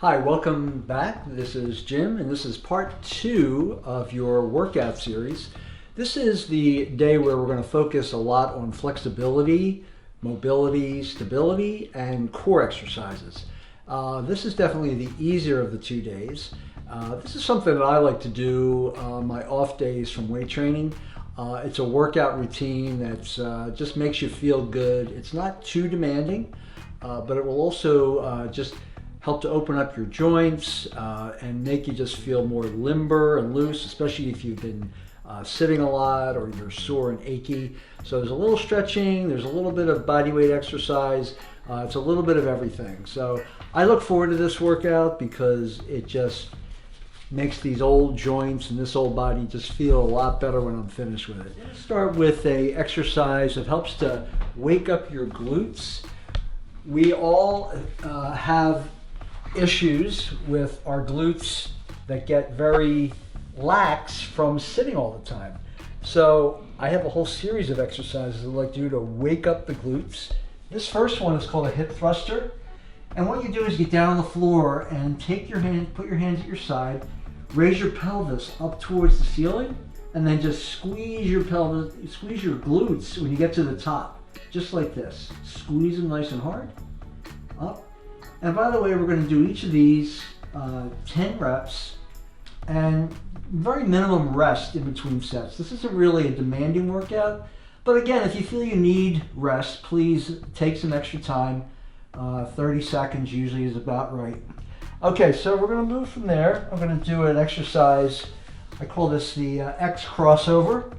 Hi, welcome back. This is Jim, and this is part 2 of your workout series. This is the day where we're going to focus a lot on flexibility, mobility, stability, and core exercises. This is definitely the easier of the 2 days. This is something that I like to do on my off days from weight training. It's a workout routine that just makes you feel good. It's not too demanding, but it will also just help to open up your joints and make you just feel more limber and loose, especially if you've been sitting a lot or you're sore and achy. So there's a little stretching, there's a little bit of body weight exercise, it's a little bit of everything. So I look forward to this workout because it just makes these old joints and this old body just feel a lot better when I'm finished with it. Let's start with a exercise that helps to wake up your glutes. We all have issues with our glutes that get very lax from sitting all the time. So I have a whole series of exercises I'd like to do to wake up the glutes. This first one is called a hip thruster. And what you do is get down on the floor and take your hand, put your hands at your side, raise your pelvis up towards the ceiling, and then just squeeze your pelvis, squeeze your glutes when you get to the top. Just like this. Squeeze them nice and hard. Up. And by the way, we're going to do each of these 10 reps and very minimum rest in between sets. This isn't really a demanding workout, but again, if you feel you need rest, please take some extra time. 30 seconds usually is about right. Okay, so we're going to move from there. I'm going to do an exercise. I call this the X crossover.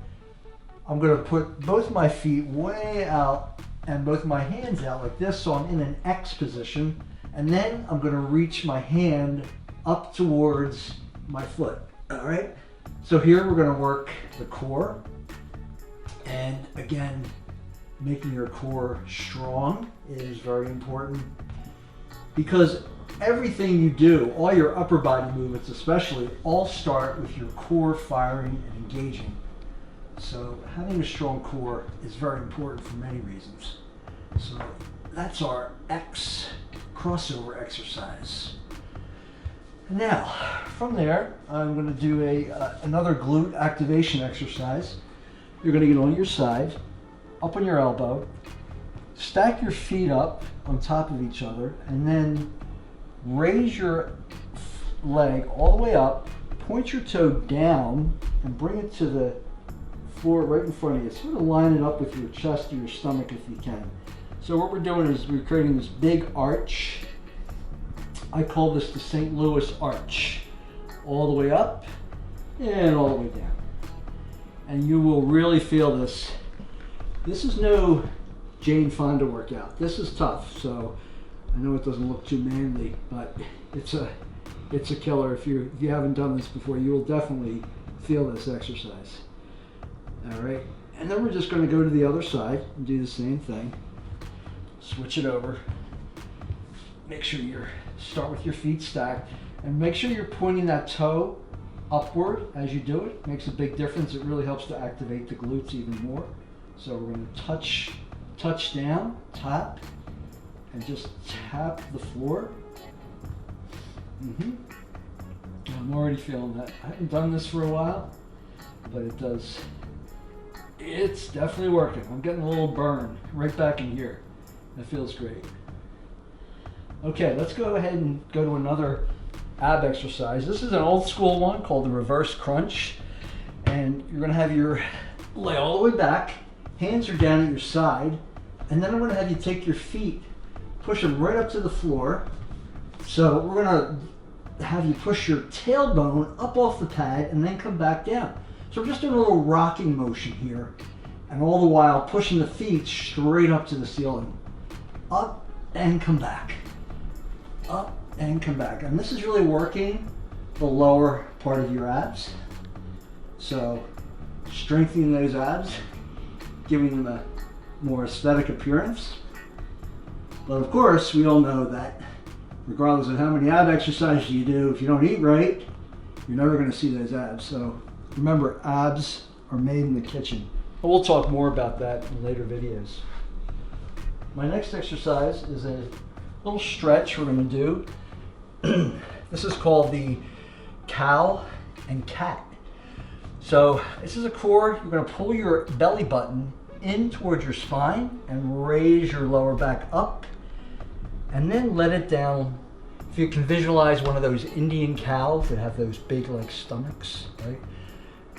I'm going to put both my feet way out and both my hands out like this, so I'm in an X position. And then I'm going to reach my hand up towards my foot. All right. So here we're going to work the core. And again, making your core strong is very important because everything you do, all your upper body movements especially, all start with your core firing and engaging. So having a strong core is very important for many reasons. So that's our X crossover exercise. Now, from there, I'm going to do another glute activation exercise. You're going to get on your side, up on your elbow, stack your feet up on top of each other, and then raise your leg all the way up, point your toe down, and bring it to the floor right in front of you. Sort of line it up with your chest or your stomach if you can. So what we're doing is we're creating this big arch. I call this the St. Louis arch. All the way up and all the way down. And you will really feel this. This is no Jane Fonda workout. This is tough. So I know it doesn't look too manly, but it's a killer. If you haven't done this before, you will definitely feel this exercise. All right. And then we're just going to go to the other side and do the same thing. Switch it over. Make sure you start with your feet stacked and make sure you're pointing that toe upward as you do it. Makes a big difference. It really helps to activate the glutes even more. So we're going to touch down, tap, and just tap the floor. I'm already feeling that. I haven't done this for a while, but it's definitely working. I'm getting a little burn right back in here. That feels great. Okay, let's go ahead and go to another ab exercise. This is an old school one called the reverse crunch. And you're going to have your leg all the way back, hands are down at your side, and then I'm going to have you take your feet, push them right up to the floor. So we're going to have you push your tailbone up off the pad and then come back down. So we're just doing a little rocking motion here, and all the while pushing the feet straight up to the ceiling. Up and come back. Up and come back. And this is really working the lower part of your abs. So strengthening those abs, giving them a more aesthetic appearance. But of course, we all know that regardless of how many ab exercises you do, if you don't eat right, you're never going to see those abs. So remember, abs are made in the kitchen. But we'll talk more about that in later videos. My next exercise is a little stretch we're going to do. This is called the cow and cat. So this is a core. You're going to pull your belly button in towards your spine and raise your lower back up, and then let it down. If you can visualize one of those Indian cows that have those big like stomachs, right?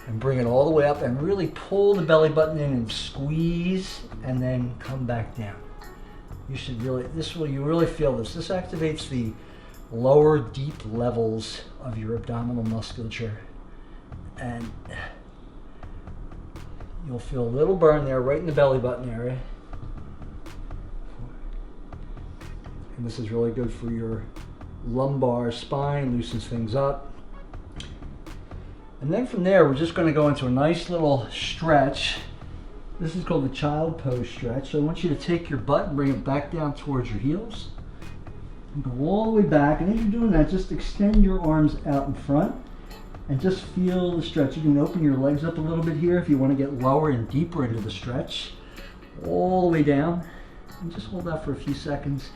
And bring it all the way up and really pull the belly button in and squeeze, and then come back down. You should really, you really feel this. This activates the lower deep levels of your abdominal musculature, and you'll feel a little burn there right in the belly button area. And this is really good for your lumbar spine, loosens things up. And then from there, we're just going to go into a nice little stretch. This is called the child pose stretch. So I want you to take your butt and bring it back down towards your heels. And go all the way back. And as you're doing that, just extend your arms out in front and just feel the stretch. You can open your legs up a little bit here if you want to get lower and deeper into the stretch. All the way down. And just hold that for a few seconds.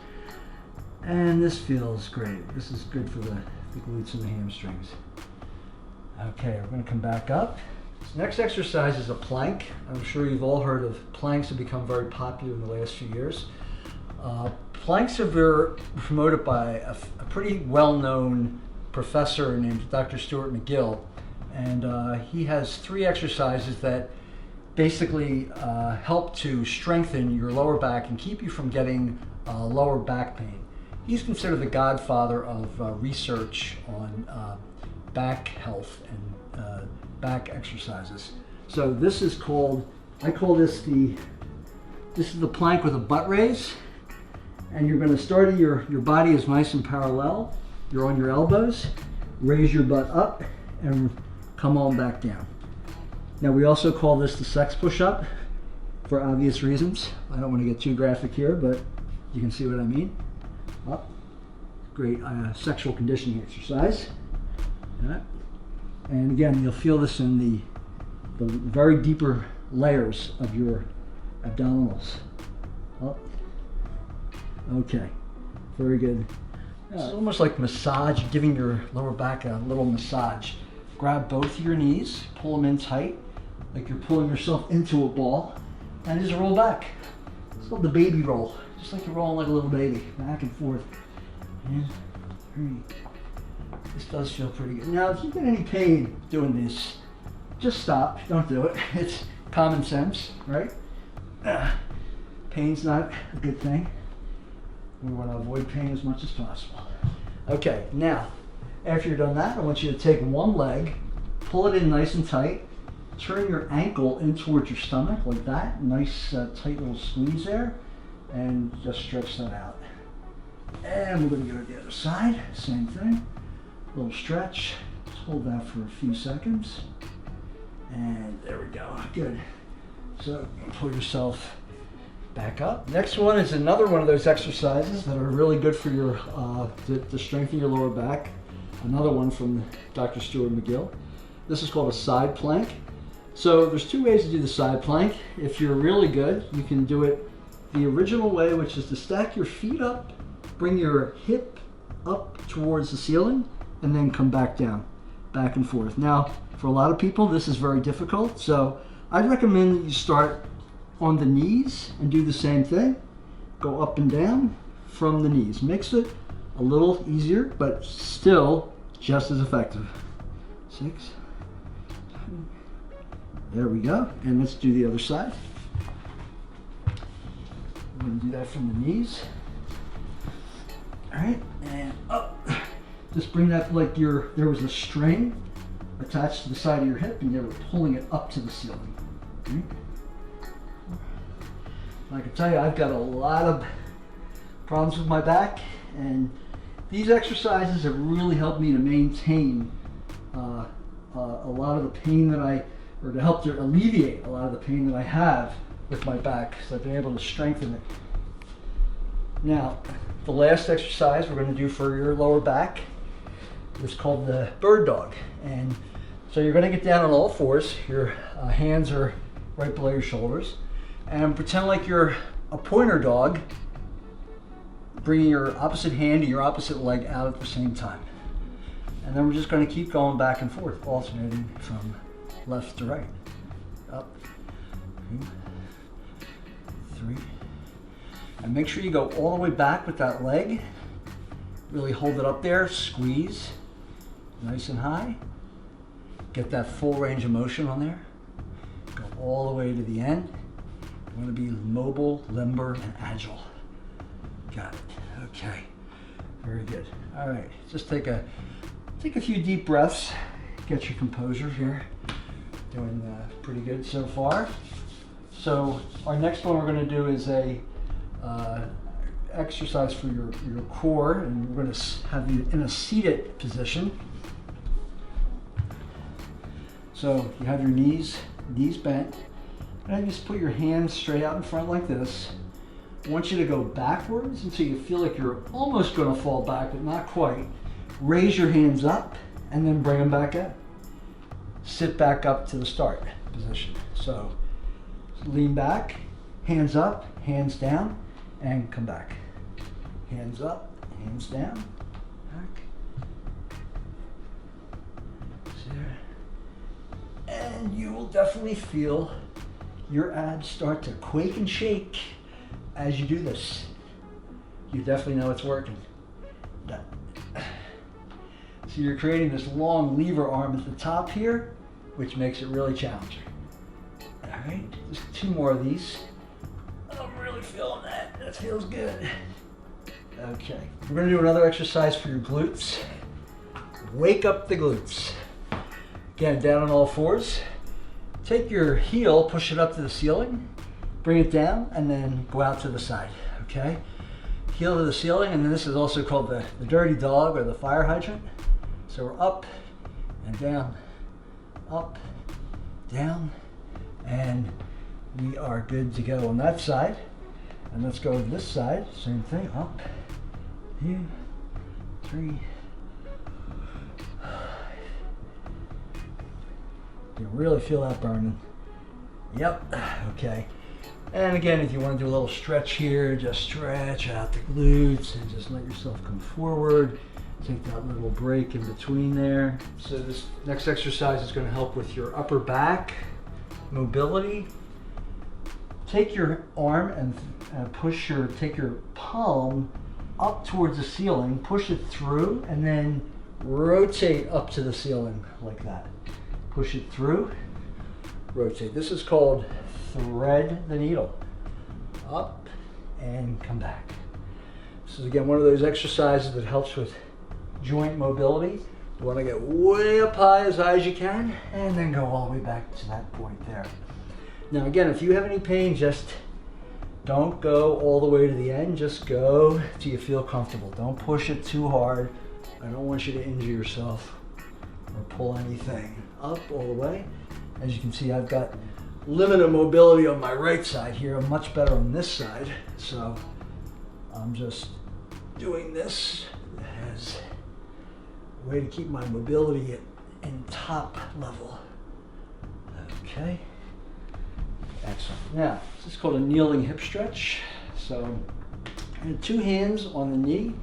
And this feels great. This is good for the glutes and the hamstrings. Okay, we're going to come back up. This next exercise is a plank. I'm sure you've all heard of planks have become very popular in the last few years. Planks are promoted by a pretty well-known professor named Dr. Stuart McGill, and he has 3 exercises that basically help to strengthen your lower back and keep you from getting lower back pain. He's considered the godfather of research on back health and back exercises. So this is called, I call this this is the plank with a butt raise. And you're going to start, your body is nice and parallel. You're on your elbows, raise your butt up and come on back down. Now we also call this the sex push-up for obvious reasons. I don't want to get too graphic here, but you can see what I mean. Up. Great sexual conditioning exercise. And again, you'll feel this in the very deeper layers of your abdominals. Up. Okay, very good. It's almost like massage, giving your lower back a little massage. Grab both your knees, pull them in tight, like you're pulling yourself into a ball, and just roll back. It's called the baby roll, just like you're rolling like a little baby, back and forth. And 3. This does feel pretty good. Now, if you get any pain doing this, just stop. Don't do it. It's common sense, right? Pain's not a good thing. We want to avoid pain as much as possible. Okay, now, after you're done that, I want you to take one leg, pull it in nice and tight, turn your ankle in towards your stomach like that. Nice tight little squeeze there, and just stretch that out. And we're going to go to the other side, same thing. Little stretch, just hold that for a few seconds. And there we go, good. So pull yourself back up. Next one is another one of those exercises that are really good for your, to strengthen your lower back. Another one from Dr. Stuart McGill. This is called a side plank. So there's 2 ways to do the side plank. If you're really good, you can do it the original way, which is to stack your feet up, bring your hip up towards the ceiling, and then come back down, back and forth. Now, for a lot of people, this is very difficult, so I'd recommend that you start on the knees and do the same thing. Go up and down from the knees. Makes it a little easier, but still just as effective. 6. There we go. And let's do the other side. We're going to do that from the knees. All right, and up. Just bring that like there was a string attached to the side of your hip and you were pulling it up to the ceiling. Okay. I can tell you, I've got a lot of problems with my back, and these exercises have really helped me to maintain a lot of the pain that or to help to alleviate a lot of the pain that I have with my back, so I've been able to strengthen it. Now, the last exercise we're going to do for your lower back is called the bird dog. And so you're going to get down on all fours. Your hands are right below your shoulders. And pretend like you're a pointer dog bringing your opposite hand and your opposite leg out at the same time. And then we're just going to keep going back and forth, alternating from left to right. Up, 2, 3. And make sure you go all the way back with that leg. Really hold it up there, squeeze, nice and high. Get that full range of motion on there. Go all the way to the end. You want to be mobile, limber, and agile. Got it. Okay. Very good. All right. Just take a few deep breaths. Get your composure here. Doing pretty good so far. So our next one we're going to do is a exercise for your core, and we're going to have you in a seated position. So you have your knees bent, and then just put your hands straight out in front like this. I want you to go backwards until you feel like you're almost going to fall back, but not quite. Raise your hands up and then bring them back up. Sit back up to the start position. So lean back, hands up, hands down, and come back. Hands up, hands down, back. There. And you will definitely feel your abs start to quake and shake as you do this. You definitely know it's working. Done. So you're creating this long lever arm at the top here, which makes it really challenging. All right, just 2 more of these. I'm really feeling that. That feels good. Okay, we're gonna do another exercise for your glutes. Wake up the glutes. Again, down on all fours. Take your heel, push it up to the ceiling, bring it down, and then go out to the side, okay? Heel to the ceiling, and then this is also called the dirty dog or the fire hydrant. So we're up and down, up, down, and we are good to go on that side. And let's go to this side, same thing, up, 2, 3, you really feel that burning. Yep, okay. And again, if you want to do a little stretch here, just stretch out the glutes and just let yourself come forward. Take that little break in between there. So this next exercise is going to help with your upper back mobility. Take your arm and take your palm up towards the ceiling, push it through, and then rotate up to the ceiling like that. Push it through, rotate. This is called thread the needle. Up and come back. This is again one of those exercises that helps with joint mobility. You want to get way up high as you can, and then go all the way back to that point there. Now again, if you have any pain, just don't go all the way to the end. Just go till you feel comfortable. Don't push it too hard. I don't want you to injure yourself or pull anything. Up all the way. As you can see, I've got limited mobility on my right side here. I'm much better on this side. So I'm just doing this as a way to keep my mobility in top level. Okay. Excellent. Now, this is called a kneeling hip stretch. So, 2 hands on the knee.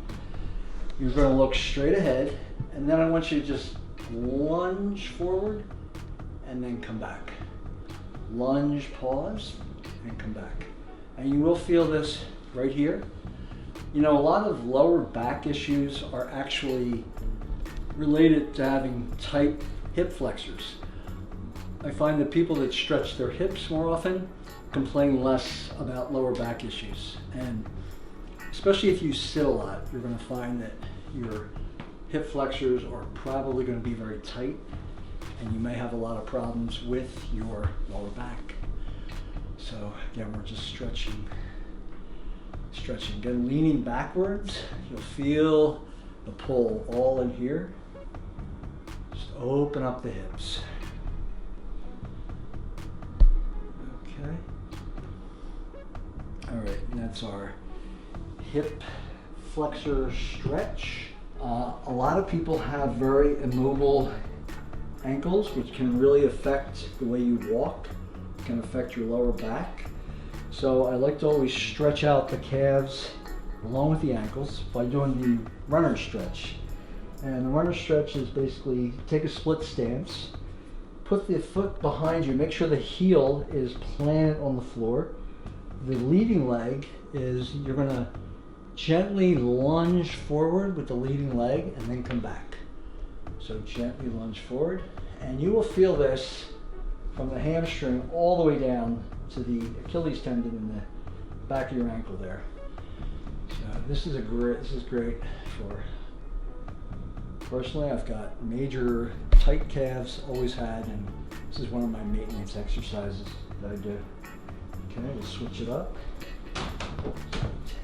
You're going to look straight ahead, and then I want you to just lunge forward and then come back. Lunge, pause, and come back. And you will feel this right here. You know, a lot of lower back issues are actually related to having tight hip flexors. I find that people that stretch their hips more often complain less about lower back issues. And especially if you sit a lot, you're going to find that your hip flexors are probably going to be very tight, and you may have a lot of problems with your lower back. So again, we're just stretching. Again, leaning backwards, you'll feel the pull all in here. Just open up the hips. Okay. All right, and that's our hip flexor stretch. A lot of people have very immobile ankles, which can really affect the way you walk. It can affect your lower back. So I like to always stretch out the calves along with the ankles by doing the runner stretch. And the runner stretch is basically take a split stance, put the foot behind you, make sure the heel is planted on the floor. The leading leg is you're going to gently lunge forward with the leading leg and then come back. So gently lunge forward, and you will feel this from the hamstring all the way down to the Achilles tendon in the back of your ankle there. So this is great for, personally I've got major tight calves, always had, and this is one of my maintenance exercises that I do. Okay, we'll switch it up.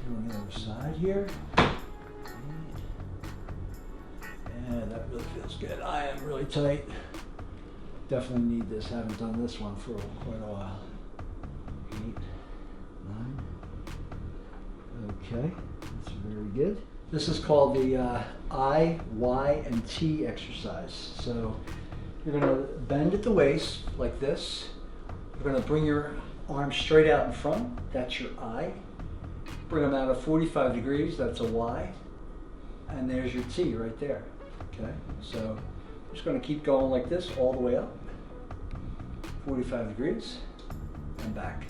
On the other side here. Yeah, that really feels good. I am really tight. Definitely need this. Haven't done this one for quite a while. 8, 9. Okay, that's very good. This is called the I, Y, and T exercise. So you're going to bend at the waist like this. You're going to bring your arms straight out in front. That's your I. Bring them out at 45 degrees. That's a Y. And there's your T right there. Okay, so I'm just going to keep going like this all the way up. 45 degrees and back.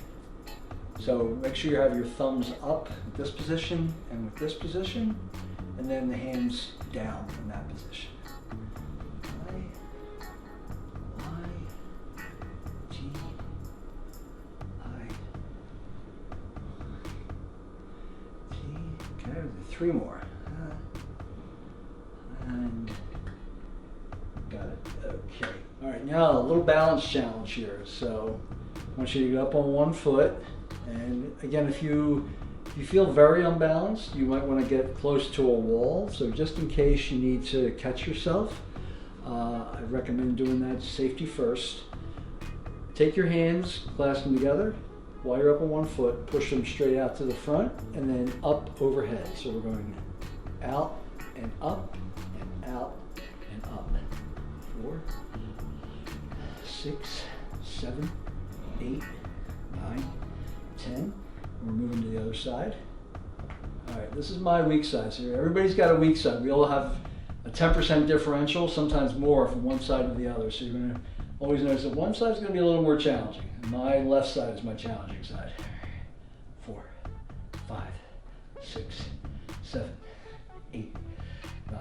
So make sure you have your thumbs up with this position and with this position, and then the hands down in that position. I, T, I, T. Okay, 3 more. And got it. Okay. All right, now a little balance challenge here. So I want you to get up on one foot. And again, if you feel very unbalanced, you might want to get close to a wall. So just in case you need to catch yourself, I recommend doing that safety first. Take your hands, clasp them together. While you're up on one foot, push them straight out to the front and then up overhead. So we're going out and up and out and up. 4, 6, 7, 8, 9, 10. We're moving to the other side. All right, this is my weak side. So everybody's got a weak side. We all have a 10% differential, sometimes more from one side to the other. So you're going to always notice that one side is going to be a little more challenging. My left side is my challenging side. 4, 5, 6, 7, 8, 9,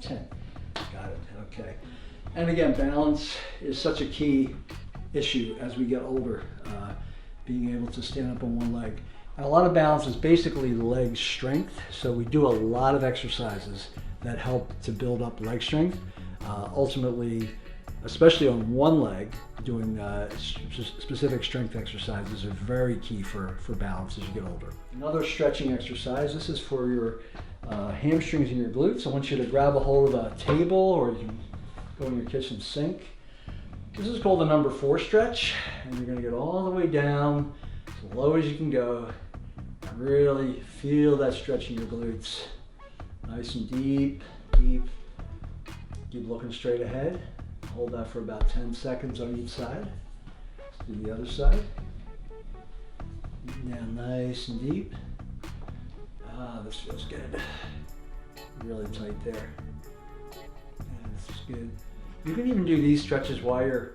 10. Got it. Okay. And again, balance is such a key issue as we get older. Being able to stand up on one leg. And a lot of balance is basically leg strength. So we do a lot of exercises that help to build up leg strength. Ultimately, especially on one leg, doing specific strength exercises are very key for balance as you get older. Another stretching exercise, this is for your hamstrings and your glutes. I want you to grab a hold of a table, or you can go in your kitchen sink. This is called the number 4 stretch, and you're going to get all the way down as low as you can go and really feel that stretch in your glutes. Nice and deep, deep. Keep looking straight ahead. Hold that for about 10 seconds on each side. Let's do the other side. Down nice and deep. Ah, this feels good. Really tight there. Yeah, this is good. You can even do these stretches while you're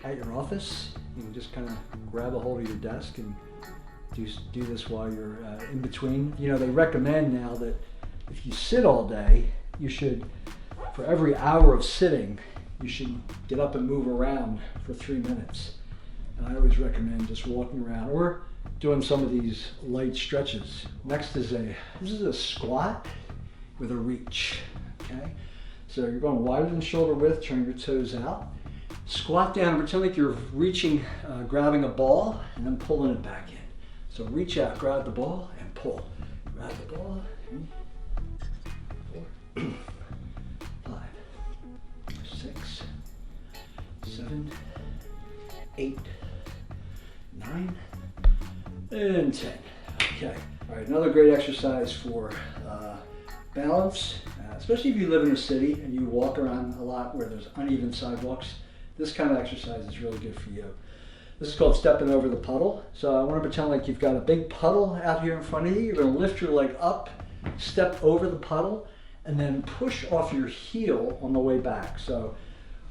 at your office. You can just kind of grab a hold of your desk and do this while you're in between. You know, they recommend now that if you sit all day, you should, for every hour of sitting, you should get up and move around for 3 minutes. And I always recommend just walking around or doing some of these light stretches. Next is this is a squat with a reach, okay? So you're going wider than shoulder width, turn your toes out. Squat down and pretend like you're reaching, grabbing a ball and then pulling it back in. So reach out, grab the ball and pull. Grab the ball. 4, 5, 6, 7, 8, 9, and 10. Okay. All right, another great exercise for balance, especially if you live in a city and you walk around a lot where there's uneven sidewalks. This kind of exercise is really good for you. This is called stepping over the puddle. So I want to pretend like you've got a big puddle out here in front of you. You're going to lift your leg up, step over the puddle, and then push off your heel on the way back. So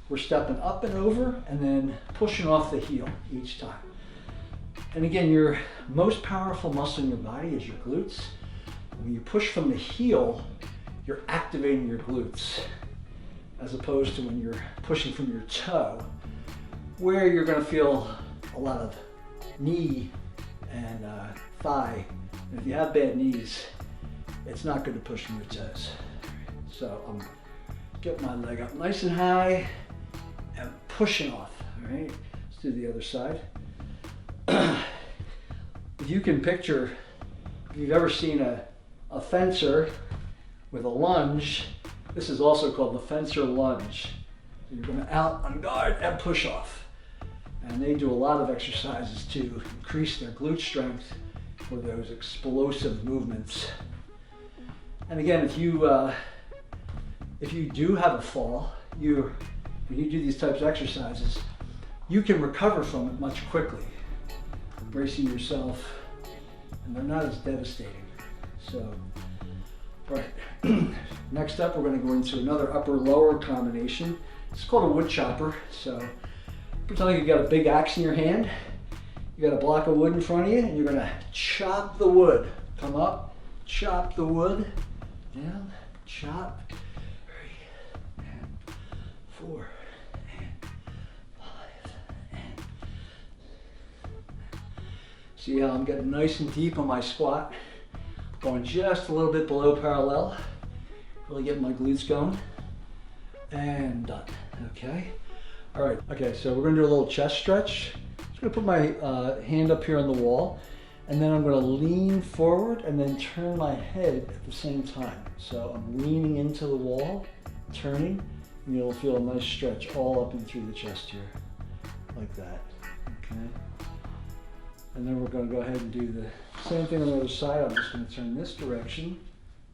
we're stepping up and over and then pushing off the heel each time. And again, your most powerful muscle in your body is your glutes. When you push from the heel, you're activating your glutes, as opposed to when you're pushing from your toe, where you're going to feel a lot of knee and thigh. And if you have bad knees, it's not good to push from your toes. So I'm getting my leg up nice and high and pushing off. All right, let's do the other side. If you can picture, if you've ever seen a fencer with a lunge, this is also called the fencer lunge. So you're going to out on guard and push off. And they do a lot of exercises to increase their glute strength for those explosive movements. And again, if you do have a fall, when you do these types of exercises, you can recover from it much quickly, bracing yourself, and they're not as devastating. So, right. Next up, we're going to go into another upper-lower combination. It's called a wood chopper. So, pretend like you've got a big axe in your hand. You got a block of wood in front of you, and you're going to chop the wood. Come up, chop the wood, down, chop. 3 and 4 and 5 and. See how I'm getting nice and deep on my squat, going just a little bit below parallel, really getting my glutes going, and done. Okay. All right, okay, so we're gonna do a little chest stretch. I'm just gonna put my hand up here on the wall, and then I'm gonna lean forward and then turn my head at the same time. So I'm leaning into the wall, turning, and you'll feel a nice stretch all up and through the chest here, like that, okay? And then we're gonna go ahead and do the same thing on the other side. I'm just gonna turn this direction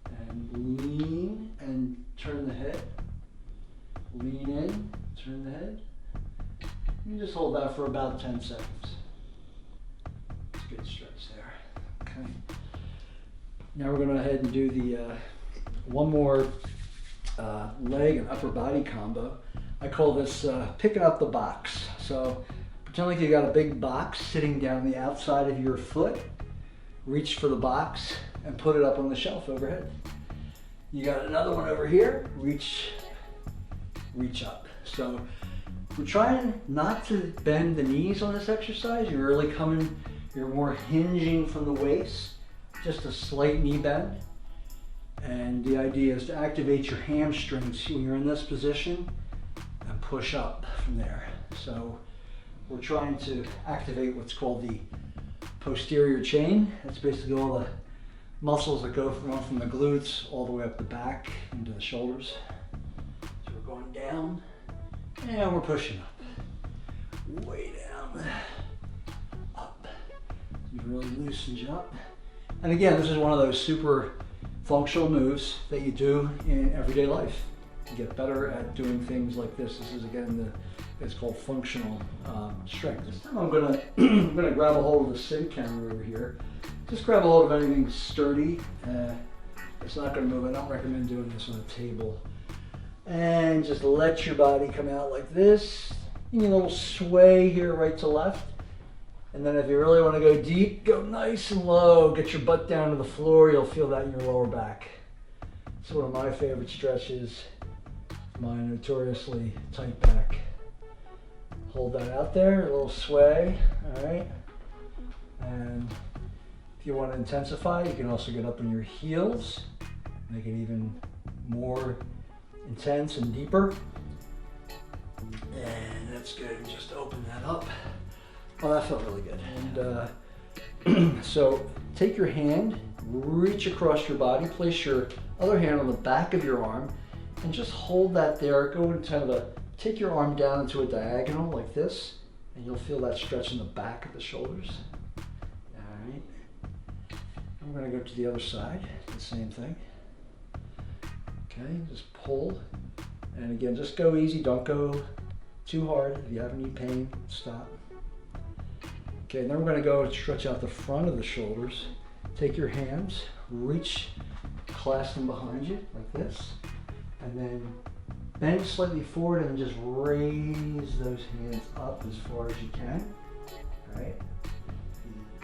and lean and turn the head. Lean in, turn the head. You just hold that for about 10 seconds. It's a good stretch there. Okay. Now we're going to go ahead and do the one more leg and upper body combo. I call this picking up the box. So pretend like you got a big box sitting down the outside of your foot. Reach for the box and put it up on the shelf overhead. You got another one over here. Reach up. So we're trying not to bend the knees on this exercise. You're really you're more hinging from the waist, just a slight knee bend. And the idea is to activate your hamstrings when you're in this position and push up from there. So we're trying to activate what's called the posterior chain. That's basically all the muscles that go from the glutes all the way up the back into the shoulders. So we're going down and we're pushing up. Way down, up. You really loosen you up. And again, this is one of those super functional moves that you do in everyday life. You get better at doing things like this. This is again it's called functional strength. This time I'm gonna grab a hold of the SID camera over here. Just grab a hold of anything sturdy. It's not gonna move. I don't recommend doing this on a table. And just let your body come out like this. You need a little sway here right to left. And then if you really want to go deep, go nice and low. Get your butt down to the floor. You'll feel that in your lower back. It's one of my favorite stretches. My notoriously tight back. Hold that out there, a little sway, all right? And if you want to intensify, you can also get up on your heels. Make it even more intense and deeper. And that's good, just open that up. Oh, that felt really good. And so take your hand, reach across your body, place your other hand on the back of your arm, and just hold that there. Go into take your arm down into a diagonal like this, and you'll feel that stretch in the back of the shoulders. All right. I'm going to go to the other side, the same thing. Okay, just pull. And again, just go easy, don't go too hard. If you have any pain, stop. Okay, then we're going to go and stretch out the front of the shoulders. Take your hands, reach, clasp them behind you like this, and then bend slightly forward and just raise those hands up as far as you can. All right?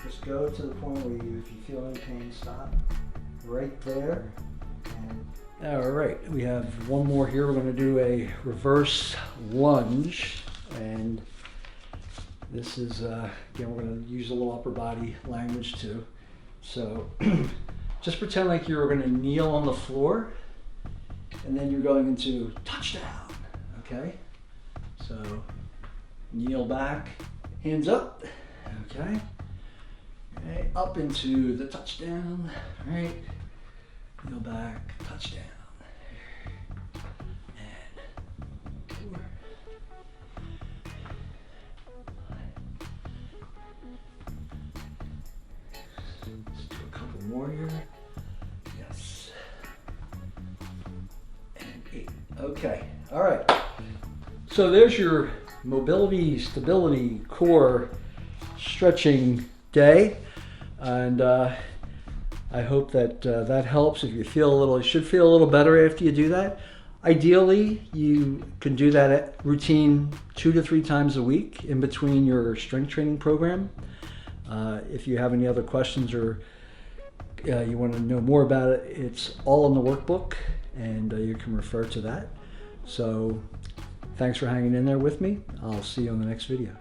Just go to the point where you, if you feel any pain, stop right there. And all right, we have one more here. We're going to do a reverse lunge, and this is again, we're going to use a little upper body language too. So just pretend like you're going to kneel on the floor, and then you're going into touchdown. Okay, so kneel back, hands up. Okay. Okay, up into the touchdown, all right, kneel back, touchdown, and 4, 5. Let's do a couple more here, yes, and 8, okay, all right. So there's your mobility, stability, core stretching day. And I hope that that helps. If you feel a little, you should feel a little better after you do that. Ideally, you can do that routine 2 to 3 times a week in between your strength training program. If you have any other questions or you want to know more about it, it's all in the workbook, and you can refer to that. So thanks for hanging in there with me. I'll see you on the next video.